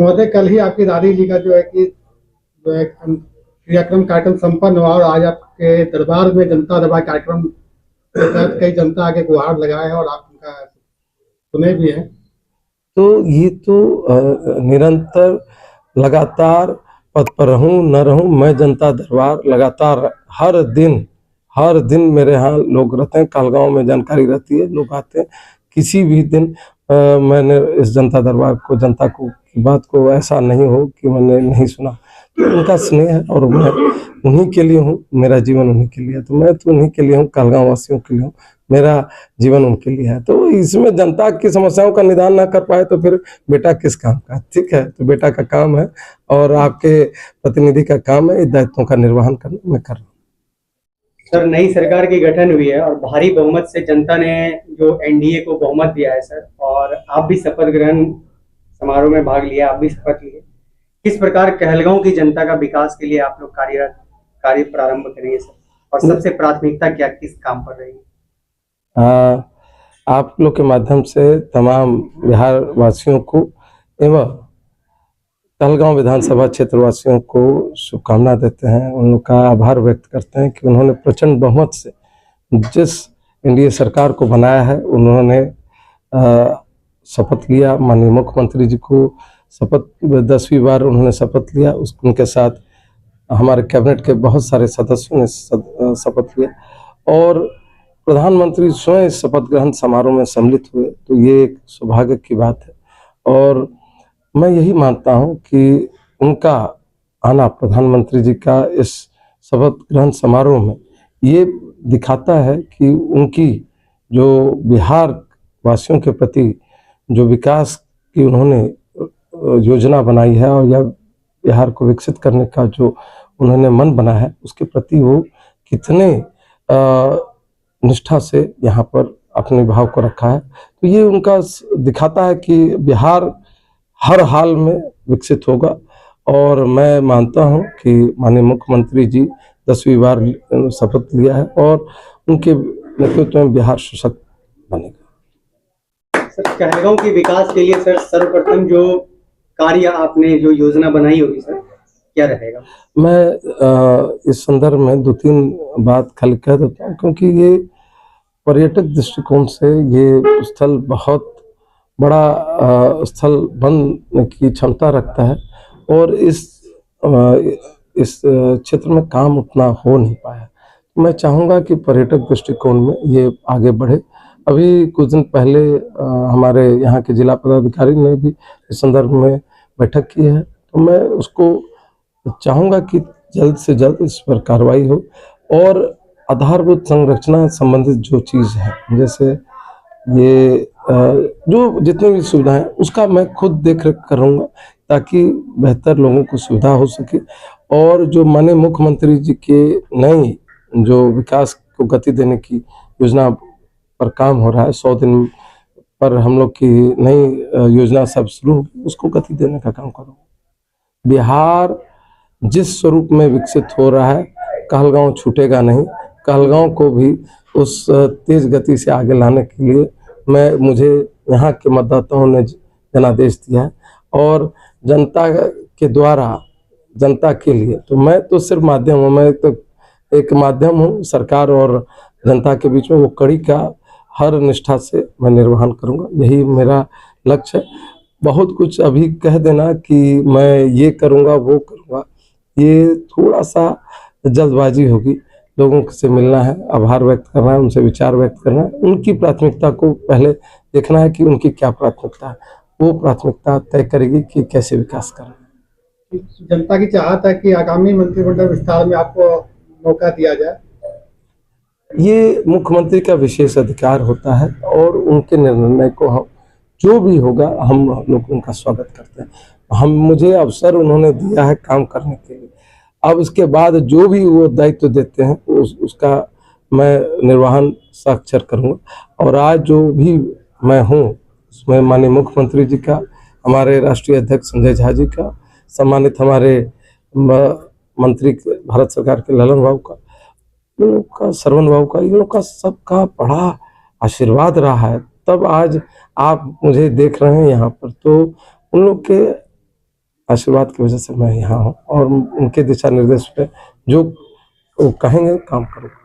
महोदय, कल ही आपकी दादी जी का जो है कि जो है क्रियाक्रम कार्यक्रम संपन्न हुआ और आज आपके दरबार में जनता दरबार कार्यक्रम के तहत कई जनता आके गुहार लगाए हैं और आप उनका सुने भी हैं। तो ये तो निरंतर लगातार पद पर रहूं न रहूं, मैं जनता दरबार लगातार हर दिन मेरे यहाँ लोग रहते हैं। कालगांव में जानकारी रहती है, लोग आते हैं। किसी भी दिन मैंने इस जनता दरबार को, जनता को की बात को ऐसा नहीं हो कि मैंने नहीं सुना। तो उनका स्नेह है और मैं उन्हीं के लिए हूँ, मेरा जीवन उन्हीं के लिए है। तो मैं तो उन्हीं के लिए हूँ, कालगांव वासियों के लिए हूँ, मेरा जीवन उनके लिए है। तो इसमें जनता की समस्याओं का निदान ना कर पाए तो फिर बेटा किस काम का? ठीक है, तो बेटा का काम है और आपके प्रतिनिधि का काम है इस दायित्वों का निर्वहन करना, मैं कर रहा हूँ। सर, नई सरकार की गठन हुई है और भारी बहुमत से जनता ने जो एनडीए को बहुमत दिया है सर, और आप भी शपथ ग्रहण समारोह में भाग लिया, आप भी शपथ लिए। किस प्रकार कहलगांव की जनता का विकास के लिए आप लोग कार्य प्रारंभ करेंगे सर, और सबसे प्राथमिकता क्या किस काम पर रहेगी? आप लोग के माध्यम से तमाम बिहार वासियों को एवं कहलगांव विधानसभा क्षेत्र वासियों को शुभकामना देते हैं, उनका आभार व्यक्त करते हैं कि उन्होंने प्रचंड बहुमत से जिस एनडीए सरकार को बनाया है, उन्होंने शपथ लिया। माननीय मुख्यमंत्री जी को शपथ 10वीं बार उन्होंने शपथ लिया। उनके साथ हमारे कैबिनेट के बहुत सारे सदस्यों ने शपथ लिया और प्रधानमंत्री स्वयं शपथ ग्रहण समारोह में सम्मिलित हुए। तो ये एक सौभाग्य की बात है और मैं यही मानता हूं कि उनका आना, प्रधानमंत्री जी का इस शपथ ग्रहण समारोह में, ये दिखाता है कि उनकी जो बिहार वासियों के प्रति जो विकास की उन्होंने योजना बनाई है और या बिहार को विकसित करने का जो उन्होंने मन बना है, उसके प्रति वो कितने निष्ठा से यहाँ पर अपने भाव को रखा है। तो ये उनका दिखाता है कि बिहार हर हाल में विकसित होगा और मैं मानता हूं कि माननीय मुख्यमंत्री जी 10वीं बार शपथ लिया है और उनके नेतृत्व में बिहार सशक्त बनेगा। सर, कहलगांव के विकास के लिए सर सर्वप्रथम जो कार्य आपने जो योजना बनाई होगी सर, क्या रहेगा? मैं इस संदर्भ में 2-3 बात खाली कह देता हूँ, क्योंकि ये पर्यटक दृष्टिकोण से ये स्थल बहुत बड़ा स्थल बनने की क्षमता रखता है और इस क्षेत्र में काम उतना हो नहीं पाया। मैं चाहूँगा कि पर्यटक दृष्टिकोण में ये आगे बढ़े। अभी कुछ दिन पहले हमारे यहाँ के जिला पदाधिकारी ने भी इस संदर्भ में बैठक की है, तो मैं उसको चाहूँगा कि जल्द से जल्द इस पर कार्रवाई हो और आधारभूत संरचना संबंधित जो चीज़ है, जैसे ये जो जितनी भी सुविधाएं, उसका मैं खुद देख रेख करूँगा ताकि बेहतर लोगों को सुविधा हो सके। और जो माननीय मुख्यमंत्री जी के नई जो विकास को गति देने की योजना पर काम हो रहा है, 100 दिन पर हम लोग की नई योजना सब शुरू होगी, उसको गति देने का काम करूँगा। बिहार जिस स्वरूप में विकसित हो रहा है, कहलगांव छूटेगा नहीं। कहलगांव को भी उस तेज गति से आगे लाने के लिए मुझे यहाँ के मतदाताओं ने जनादेश दिया है और जनता के द्वारा जनता के लिए, तो मैं तो सिर्फ माध्यम हूँ, मैं तो एक माध्यम हूँ सरकार और जनता के बीच में। वो कड़ी का हर निष्ठा से मैं निर्वहन करूँगा, यही मेरा लक्ष्य है। बहुत कुछ अभी कह देना कि मैं ये करूँगा वो करूँगा, ये थोड़ा सा जल्दबाजी होगी। लोगों से मिलना है, आभार व्यक्त करना है, उनसे विचार व्यक्त करना है, उनकी प्राथमिकता को पहले देखना है कि उनकी क्या प्राथमिकता है, वो प्राथमिकता तय करेगी कि कैसे विकास करना है। जनता की चाहत है कि आगामी मंत्रिमंडल विस्तार में आपको मौका दिया जाए। ये मुख्यमंत्री का विशेष अधिकार होता है और उनके निर्णय को हम जो भी होगा हम लोग उनका स्वागत करते हैं। मुझे अवसर उन्होंने दिया है काम करने के लिए, अब इसके बाद जो भी वो दायित्व देते हैं उसका मैं निर्वहन साक्षर करूँगा। और आज जो भी मैं हूँ उसमें माननीय मुख्यमंत्री जी का, हमारे राष्ट्रीय अध्यक्ष संजय झा जी का, सम्मानित हमारे मंत्री भारत सरकार के ललन बाबू का, इन लोग का, सरवन बाबू का, इन लोग का सबका बड़ा आशीर्वाद रहा है। तब आज आप मुझे देख रहे हैं यहाँ पर, तो उन लोग के आशीर्वाद की वजह से मैं यहाँ हूँ और उनके दिशा निर्देश पे जो वो कहेंगे काम करूँगा।